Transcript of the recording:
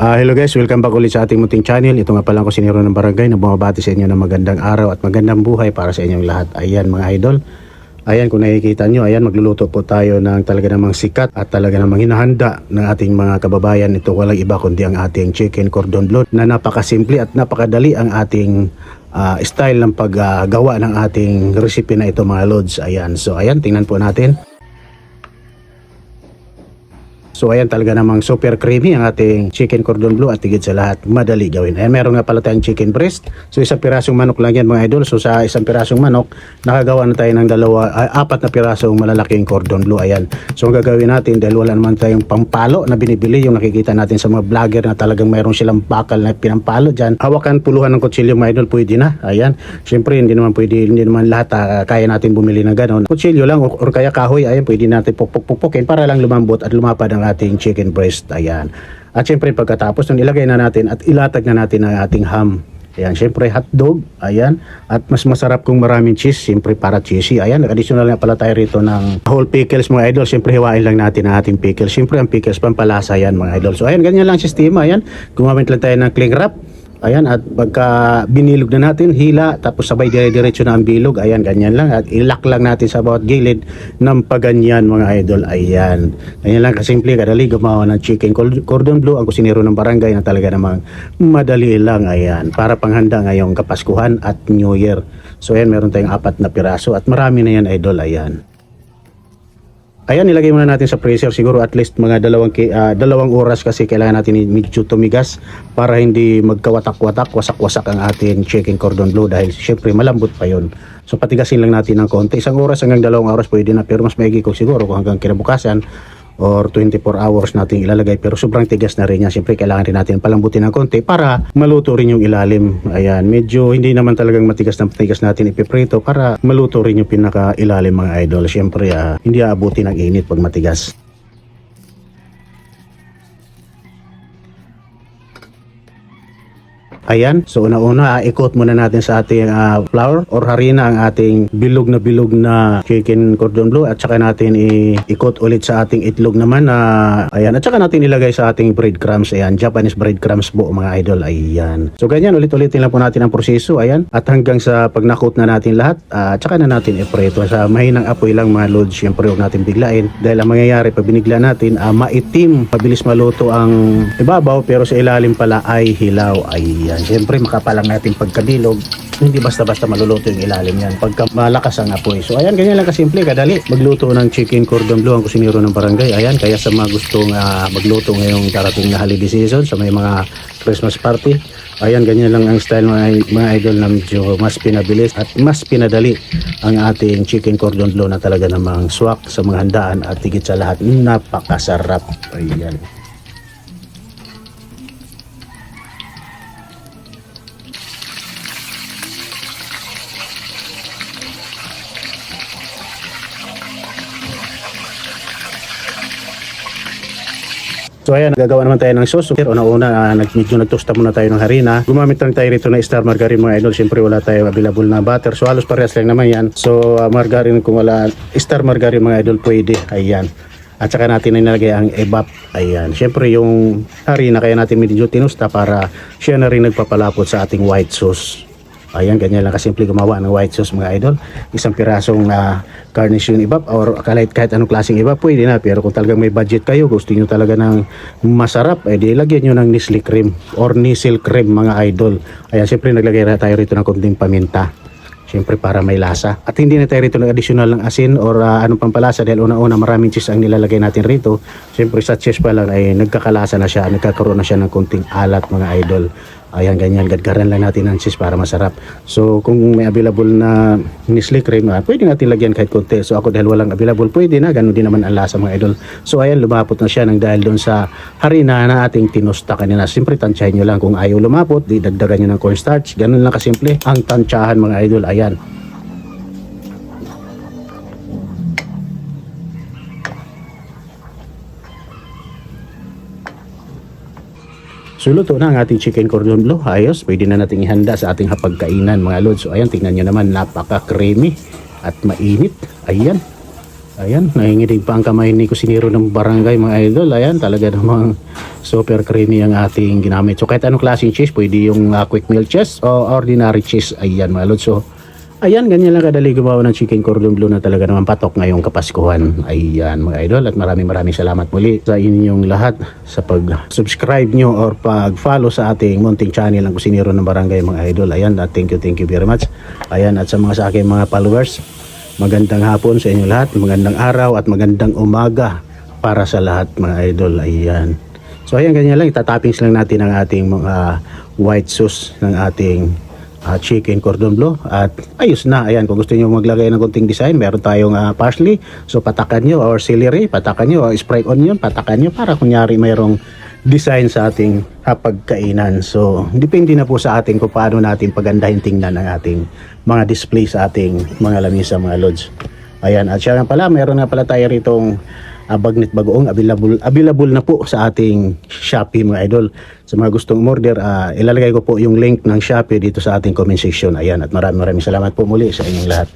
Hello guys, welcome back ulit sa ating munting channel. Ito nga pala ako siniro ng barangay na bumabati sa inyo ng magandang araw at magandang buhay para sa inyong lahat. Ayan mga idol. Ayan kung nakikita nyo, ayan magluluto po tayo ng talaga namang sikat at talaga namang hinahanda ng ating mga kababayan. Ito walang iba kundi ang ating chicken cordon bleu na napakasimple at napakadali ang ating style ng paggawa ng ating recipe na ito mga lods. Ayan, so ayan tingnan po natin. So ayan talaga namang super creamy ang ating chicken cordon bleu at higit sa lahat madali gawin. Ayan meron nga pala tayong chicken breast. So isang pirasong manok lang yan mga idol. So sa isang pirasong manok nakagawa na tayo ng apat na pirasong malalaking cordon bleu. Ayan. So ang gagawin natin dahil wala naman tayong pampalo na binibili yung nakikita natin sa mga vlogger na talagang mayroon silang bakal na pinampalo dyan. Hawakan puluhan ng kutsilyo mga idol pwede na. Ayan. Siyempre hindi naman lahat kaya natin bumili ng ganon. Kutsilyo lang or kaya kahoy. Ayan pwede natin pupuk-pupukin para lang lumambot at lumapad ang ating chicken breast. Ayan. At syempre pagkatapos nung ilagay na natin at ilatag na natin ang ating ham. Ayan, syempre hotdog. Ayan. At mas masarap kung maraming cheese. Syempre para cheesy. Ayan, additional na pala tayo rito ng whole pickles mga idol. Syempre hiwain lang natin ang ating pickles. Syempre ang pickles pampalasa yan mga idol. So ayan, ganyan lang sistema. Ayan. Gumamit lang tayo ng cling wrap. Ayan, at pagka binilog na natin, hila, tapos sabay dire-diretso na ang bilog. Ayan, ganyan lang. At ilak lang natin sa bawat gilid ng paganyan mga idol. Ayan. Ganyan lang kasimple, kadali gumawa ng chicken cordon bleu ang kusinero ng barangay na talaga namang madali lang. Ayan, para panghanda ngayong Kapaskuhan at New Year. So ayan, meron tayong 4 na piraso at marami na yan idol. Ayan. Ayan, nilagay muna natin sa freezer siguro at least mga dalawang oras kasi kailangan natin medyo tumigas para hindi magkawatak-watak, wasak-wasak ang ating chicken cordon bleu dahil syempre malambot pa yon. So patigasin lang natin ng konti. 1 oras hanggang 2 oras pwede na pero mas maigi ko siguro kung hanggang kinabukasan or 24 hours natin ilalagay pero sobrang tigas na rin yan. Siyempre kailangan rin natin palambutin ng konti para maluto rin yung ilalim. Ayan, medyo hindi naman talagang matigas natin ipiprito para maluto rin yung pinaka ilalim mga idol. Siyempre hindi aabutin ng init pag matigas. Ayan, so una-una ikot muna natin sa ating flour or harina ang ating bilog na chicken cordon bleu at saka natin ikot ulit sa ating itlog naman ayan, at saka natin ilagay sa ating breadcrumbs. Ayan, Japanese breadcrumbs po mga idol. Ayan. So ganyan, ulit-ulitin lang po natin ang proseso. Ayan, at hanggang sa pag nakot na natin lahat, at saka na natin iprito sa mahinang apoy lang mga lods. Siyempre huwag natin biglain dahil ang mangyayari pag binigla natin, maitim, mabilis maluto ang ibabaw pero sa ilalim pala ay hilaw. Ayan. Siyempre makapalang natin pagkabilog, hindi basta-basta maluluto yung ilalim yan pagka malakas ang apoy. So ayan, ganyan lang kasimple, kadali magluto ng chicken cordon bleu ang kusinero ng barangay. Ayan, kaya sa mga gustong magluto ngayong darating na holiday season, sa may mga Christmas party, ayan, ganyan lang ang style mga idol na medyo mas pinabilis at mas pinadali ang ating chicken cordon bleu na talaga namang swak sa mga handaan at higit sa lahat napakasarap. Ayan. So ayan, gagawa naman tayo ng sauce. So, una-una, medyo nagtosta muna tayo ng harina. Gumamit lang tayo rito na star margarine mga idol. Siyempre wala tayo available na butter. So halos parehas lang naman yan. So margarine, kung wala star margarine mga idol, pwede. Ayan. At saka natin nilagay ang evap. Ayan. Siyempre yung harina kaya natin medyo tinusta para siya na rin nagpapalapot sa ating white sauce. Ayan, ganyan lang kasimple gumawa ng white sauce mga idol. Isang pirasong garnish yung ibap or kahit anong klaseng ibap pwede na. Pero kung talagang may budget kayo, gusto nyo talaga ng masarap, di lagyan nyo ng Nestle cream or Nissil cream mga idol. Ayan, siyempre naglagay na tayo rito ng konting paminta. Siyempre para may lasa. At hindi na tayo rito ng additional ng asin or anong pampalasa dahil una-una maraming cheese ang nilalagay natin rito. Siyempre sa cheese pa lang ay nagkakalasa na siya, nagkakaroon na siya ng konting alat mga idol. Ayan, ganyan, gadgaran lang natin ng cheese para masarap. So kung may available na Nestle cream, pwede natin lagyan kahit konti. So ako dahil walang available, pwede na, ganun din naman ang lasa mga idol. So ayan, lumapot na siya ng dahil doon sa harina na ating tinusta kanina. Siyempre tansyahin nyo lang, kung ayaw lumapot, di dagdagan nyo ng cornstarch. Ganun lang kasimple ang tansyahan mga idol. Ayan. So luto na ang ating chicken cordon bleu. Ayos, pwede na nating ihanda sa ating hapagkainan mga lods. So ayan, tingnan nyo naman, napaka-creamy at mainit. Ayan. Ayan, nanginginig pa ang kamay ni Kusinero ng barangay mga idol. Ayan, talaga namang super creamy ang ating ginamit. So kahit anong klaseng cheese, pwede yung quick meal cheese o ordinary cheese. Ayan mga lods. So ayan, ganyan lang kadali gumawa ng chicken cordon bleu na talaga naman patok ngayong Kapaskuhan. Ayan mga idol, at maraming salamat muli sa inyong lahat sa pag-subscribe nyo or pag-follow sa ating munting channel ng Kusinero ng barangay mga idol. Ayan, at thank you very much. Ayan, at sa aking mga followers, magandang hapon sa inyo lahat, magandang araw at magandang umaga para sa lahat mga idol. Ayan. So ayan, ganyan lang, itatoppings lang natin ang ating mga white sauce ng ating chicken cordon bleu at ayos na. Ayan, kung gusto niyo maglagay ng konting design, meron tayong parsley, so patakan nyo, or celery, patakan nyo, or spray onion, patakan nyo para kunyari mayroong design sa ating pagkainan. So depende na po sa ating kung paano natin pagandahin tingnan ang ating mga display sa ating mga lamisa mga lods. Ayan, at siya nga pala, meron nga pala tayo ritong bagnet bagoong available na po sa ating Shopee mga idol. Sa mga gustong order, ilalagay ko po yung link ng Shopee dito sa ating comment section. Ayan, at maraming salamat po muli sa inyong lahat.